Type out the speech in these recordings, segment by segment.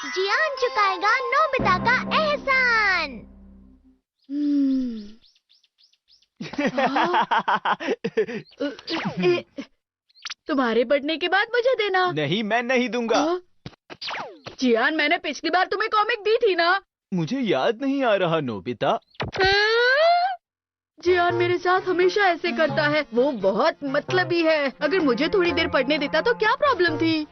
जियान चुकाएगा Nobita का एहसान। तुम्हारे बढ़ने के बाद मुझे देना। नहीं, मैं नहीं दूंगा। जियान, मैंने पिछली बार तुम्हें कॉमिक दी थी ना? मुझे याद नहीं आ रहा नोबिता। जियान मेरे साथ हमेशा ऐसे करता है। वो बहुत मतलबी है। अगर मुझे थोड़ी देर पढ़ने देता तो क्या प्रॉब्लम थी?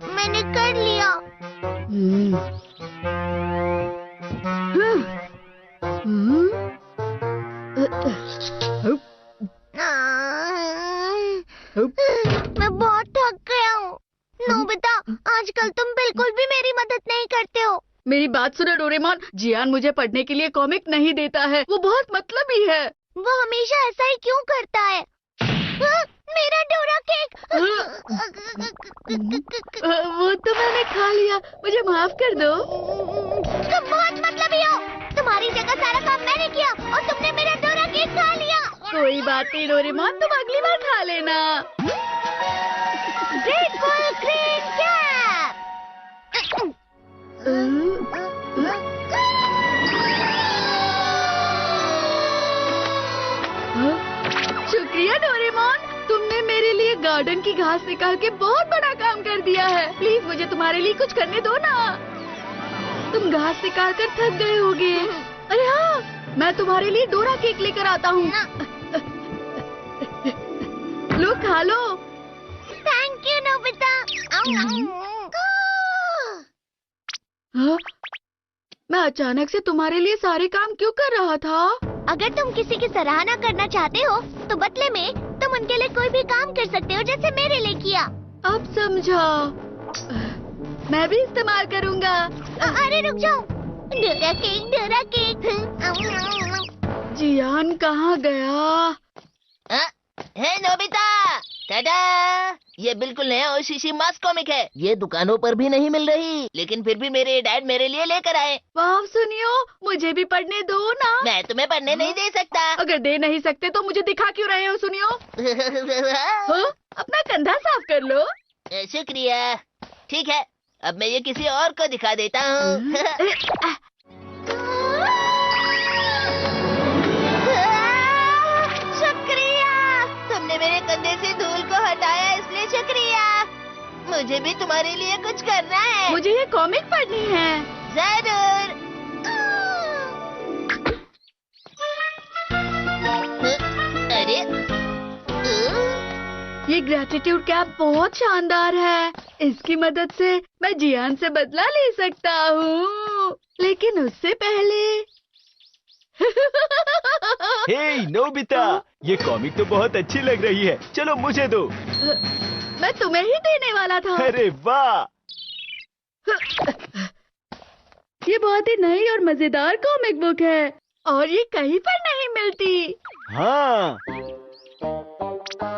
मैंने कर लिया। मैं बहुत थक गया हूँ। नोबिता, आजकल तुम बिल्कुल भी मेरी मदद नहीं करते हो। मेरी बात सुनो डोरेमोन, जियान मुझे पढ़ने के लिए कॉमिक नहीं देता है। वो बहुत मतलबी है। वो हमेशा ऐसा ही क्यों करता है? मेरा डोरा केक। वो तो मैंने खा लिया, मुझे माफ कर दो। तुम बहुत मतलबी हो। तुम्हारी जगह सारा काम मैंने किया और तुमने मेरा डोरा केक खा लिया। कोई बात नहीं डोरेमोन, तुम अगली बार खा लेना। Grateful green cap. शुक्रिया डोरेमोन, तुमने मेरे लिए गार्डन की घास निकाल के बहुत बड़ा काम कर दिया है। प्लीज मुझे तुम्हारे लिए कुछ करने दो ना। तुम घास निकाल कर थक गए होगे। अरे हाँ, मैं तुम्हारे लिए डोरा केक लेकर आता हूँ। लो खा लो। Thank you Nobita. मैं अचानक से तुम्हारे लिए सारे काम क्यों कर रहा था? अगर तुम किसी की सराहना करना चाहते हो तो बदले में तुम उनके लिए कोई भी काम कर सकते हो, जैसे मेरे लिए किया। अब समझा। मैं भी इस्तेमाल करूँगा। अरे रुक जाओ। Dora cake, Dora cake. जियान कहाँ गया? है नोबिता, टाटा। ये बिल्कुल नया ओशिशी मास्क कॉमिक है। ये दुकानों पर भी नहीं मिल रही, लेकिन फिर भी मेरे डैड मेरे लिए लेकर आए। वाह सुनियो, मुझे भी पढ़ने दो ना। मैं तुम्हें पढ़ने नहीं दे सकता। अगर दे नहीं सकते तो मुझे दिखा क्यों रहे हो सुनियो? अपना कंधा साफ कर लो। शुक्रिया। ठीक है, अब मैं ये किसी और को दिखा देता हूँ। मेरे कंधे से धूल को हटाया, इसलिए शुक्रिया। मुझे भी तुम्हारे लिए कुछ करना है। मुझे ये कॉमिक पढ़नी है। जरूर। अरे ये ग्रेटिट्यूड कैप बहुत शानदार है। इसकी मदद से मैं जियान से बदला ले सकता हूँ, लेकिन उससे पहले हे नोबिता, ये कॉमिक तो बहुत अच्छी लग रही है। चलो मुझे दो। मैं तुम्हें ही देने वाला था। अरे वाह, ये बहुत ही नई और मजेदार कॉमिक बुक है और ये कहीं पर नहीं मिलती। हाँ।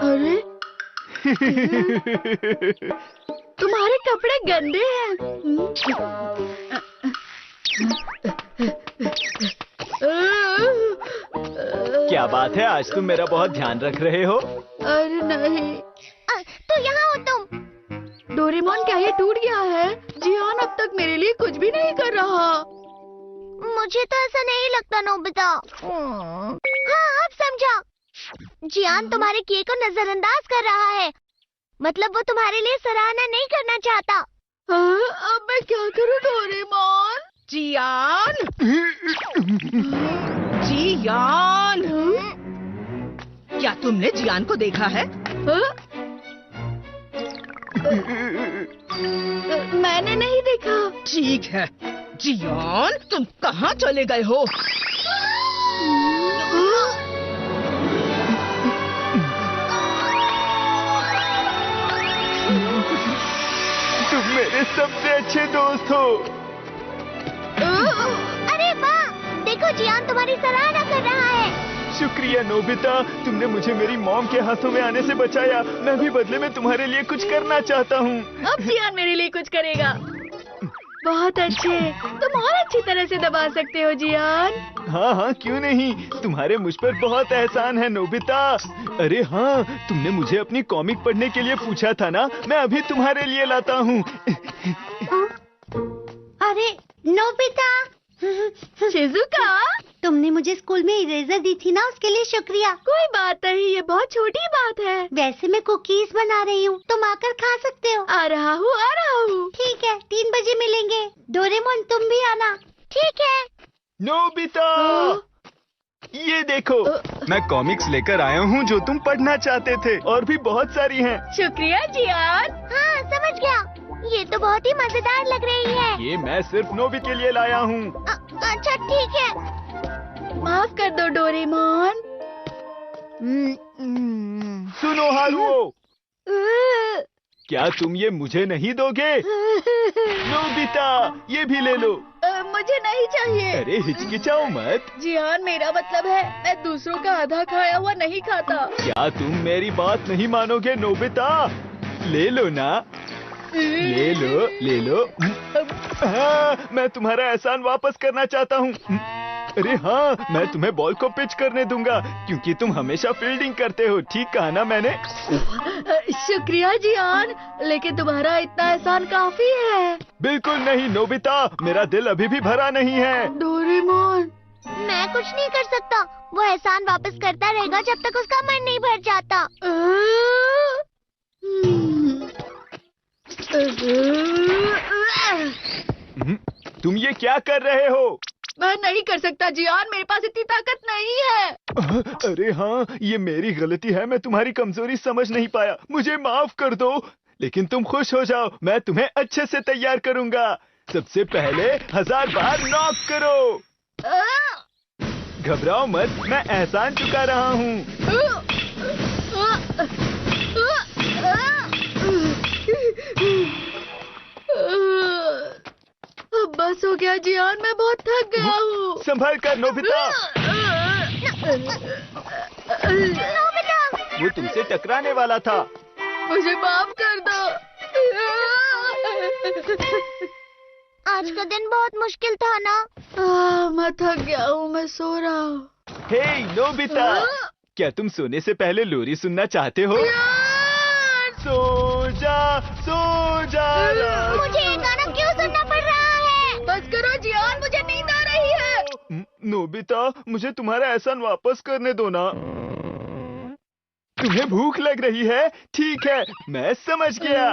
अरे तुम्हारे कपड़े गंदे हैं। क्या बात है, आज तुम मेरा बहुत ध्यान रख रहे हो। अरे नहीं। तो यहाँ हो तुम। डोरेमोन, क्या ये टूट गया है? जियान अब तक मेरे लिए कुछ भी नहीं कर रहा। मुझे तो ऐसा नहीं लगता नोबिता। हाँ, अब समझा। जियान तुम्हारे किए को नजरअंदाज कर रहा है। मतलब वो तुम्हारे लिए सराहना नहीं करना चाहता। अब मैं क्या करूँ डोरेमोन? जियान, जियान, क्या तुमने जियान को देखा है? मैंने नहीं देखा। ठीक है जियान, तुम कहाँ चले गए हो? तुम मेरे सबसे अच्छे दोस्त हो। अरे वाह, देखो जियान तुम्हारी सराहना कर रहा है। शुक्रिया नोबिता, तुमने मुझे मेरी मॉम के हाथों में आने से बचाया। मैं भी बदले में तुम्हारे लिए कुछ करना चाहता हूँ। अब जियान मेरे लिए कुछ करेगा। बहुत अच्छे। तुम और अच्छी तरह से दबा सकते हो जियान। हाँ हाँ, क्यों नहीं। तुम्हारे मुझ पर बहुत एहसान है नोबिता। अरे हाँ, तुमने मुझे अपनी कॉमिक पढ़ने के लिए पूछा था ना, मैं अभी तुम्हारे लिए लाता हूँ। अरे नोबिता, शिजुका, तुमने मुझे स्कूल में इरेजर दी थी ना, उसके लिए शुक्रिया। कोई बात नहीं, ये बहुत छोटी बात है। वैसे मैं कुकीज बना रही हूँ, तुम आकर खा सकते हो। आ रहा हूँ। ठीक है, 3 बजे मिलेंगे। डोरेमोन तुम भी आना। ठीक है। नोबिता, ये देखो, मैं कॉमिक्स लेकर आया हूँ जो तुम पढ़ना चाहते थे, और भी बहुत सारी हैं। शुक्रिया जियान। हाँ समझ गया, ये तो बहुत ही मजेदार लग रही है। ये मैं सिर्फ नोबी के लिए लाया हूँ। अच्छा ठीक है। माफ कर दो डोरेमोन। सुनो हारुओ, क्या तुम ये मुझे नहीं दोगे? नोबिता, ये भी ले लो। मुझे नहीं चाहिए। अरे हिचकिचाओ मत। जियान, मेरा मतलब है मैं दूसरों का आधा खाया हुआ नहीं खाता। क्या तुम मेरी बात नहीं मानोगे नोबिता? ले लो ना, ले लो ले लो। हाँ, मैं तुम्हारा एहसान वापस करना चाहता हूँ। अरे हाँ, मैं तुम्हें बॉल को पिच करने दूंगा, क्योंकि तुम हमेशा फील्डिंग करते हो। ठीक कहा ना मैंने? शुक्रिया जियान, लेकिन तुम्हारा इतना एहसान काफी है। बिल्कुल नहीं नोबिता, मेरा दिल अभी भी भरा नहीं है। डोरेमोन, मैं कुछ नहीं कर सकता, वो एहसान वापस करता रहेगा जब तक उसका मन नहीं भर जाता। तुम ये क्या कर रहे हो? मैं नहीं कर सकता जियान, मेरे पास इतनी ताकत नहीं है। अरे हाँ, ये मेरी गलती है, मैं तुम्हारी कमजोरी समझ नहीं पाया, मुझे माफ कर दो। लेकिन तुम खुश हो जाओ, मैं तुम्हें अच्छे से तैयार करूंगा। सबसे पहले 1000 बार नॉक करो। घबराओ मत, मैं एहसान चुका रहा हूँ। अब बस हो गया जियान, मैं बहुत थक गया हूँ। संभल कर नोबिता, वो तुमसे टकराने वाला था। मुझे माफ कर दो। आज का दिन बहुत मुश्किल था ना। मैं थक गया हूँ, मैं सो रहा हूँ। हे नोबिता, क्या तुम सोने से पहले लोरी सुनना चाहते हो? सो जा, सो जा। मुझे ये गाना क्यों सुनना पड़ रहा है? बस करो जियान, मुझे नींद आ रही है। नोबिता, मुझे तुम्हारा एहसान वापस करने दो ना। तुम्हें भूख लग रही है? ठीक है, मैं समझ गया।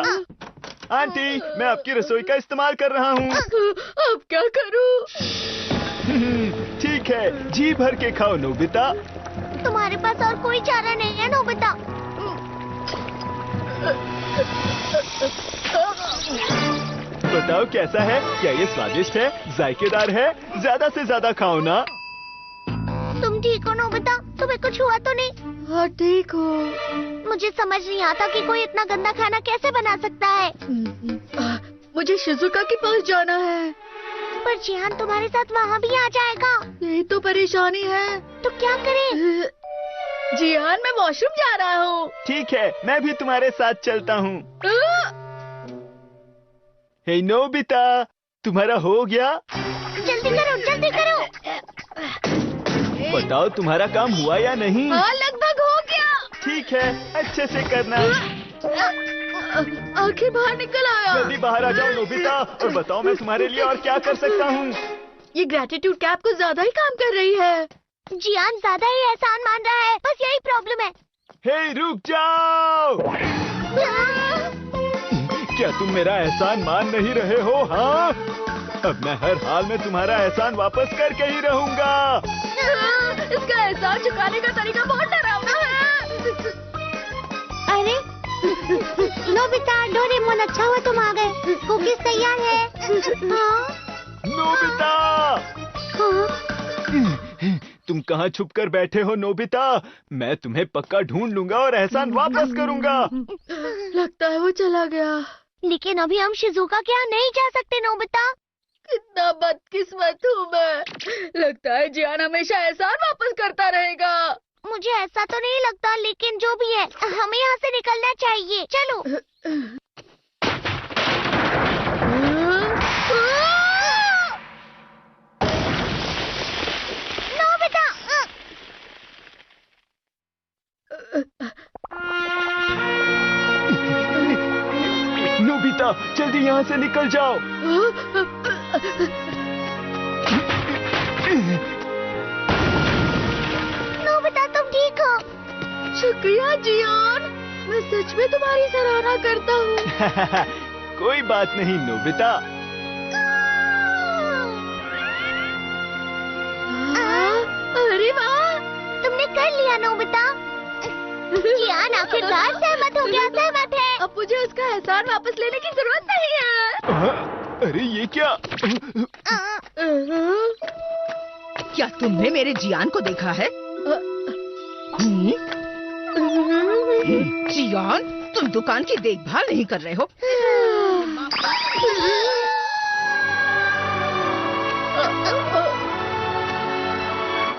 आंटी, मैं आपकी रसोई का इस्तेमाल कर रहा हूँ। अब क्या करूँ? ठीक है, जी भर के खाओ नोबिता। तुम्हारे पास और कोई चारा नहीं है नोबिता। बताओ कैसा है? क्या ये स्वादिष्ट है, जायकेदार है? ज्यादा से ज्यादा खाओ ना। तुम ठीक हो नोबिता? तुम्हें कुछ हुआ तो नहीं? हाँ ठीक हो। मुझे समझ नहीं आता कि कोई इतना गंदा खाना कैसे बना सकता है। मुझे शिजुका के पास जाना है। पर जियान तुम्हारे साथ वहाँ भी आ जाएगा। यही तो परेशानी है। तो क्या करें? जियान, मैं वॉशरूम जा रहा हूँ। ठीक है, मैं भी तुम्हारे साथ चलता हूँ। हे नोबिता, तुम्हारा हो गया? जल्दी करो, जल्दी करो। बताओ तुम्हारा काम हुआ या नहीं? हाँ, लगभग हो गया। ठीक है, अच्छे से करना। आखिर बाहर निकल आया। जल्दी बाहर आ जाओ नोबिता, और बताओ मैं तुम्हारे लिए और क्या कर सकता हूँ। ये ग्रेटिट्यूड कैप कुछ ज्यादा ही काम कर रही है। जियान ज्यादा ही एहसान मान रहा है, बस यही प्रॉब्लम है। हे रुक जाओ। क्या तुम मेरा एहसान मान नहीं रहे हो? हाँ, अब मैं हर हाल में तुम्हारा एहसान वापस करके ही रहूंगा। इसका एहसान चुकाने का तरीका बहुत डरावना है। अरे नोबिता, डोरेमोन, अच्छा हुआ तुम आ गए। कुकीज तैयार है। हाँ? नोबिता, हाँ? तुम कहाँ छुप कर बैठे हो नोबिता? मैं तुम्हें पक्का ढूंढ लूंगा और एहसान वापस करूंगा। लगता है वो चला गया। लेकिन अभी हम शिजुका के यहाँ नहीं जा सकते नोबिता। कितना बदकिस्मत हूँ मैं। लगता है जियान हमेशा एहसान वापस करता रहेगा। मुझे ऐसा तो नहीं लगता, लेकिन जो भी है, हमें यहाँ से निकलना चाहिए। चलो। जाओ, जल्दी यहाँ से निकल जाओ। नोबिता तुम ठीक हो? शुक्रिया जियान, मैं सच में तुम्हारी सराहना करता हूँ। कोई बात नहीं नोबिता। अरे वाह, तुमने कर लिया नोबिता। जियान आखिरकार सहमत हो गया, सहमत है। अब मुझे उसका एहसान वापस लेने की जरूरत नहीं है। अरे ये क्या? क्या तुमने मेरे जियान को देखा है? जियान, तुम दुकान की देखभाल नहीं कर रहे हो।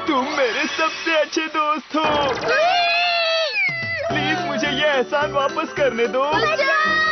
तुम मेरे सबसे अच्छे दोस्त हो। प्लीज मुझे ये एहसान वापस करने दो। बचाओ!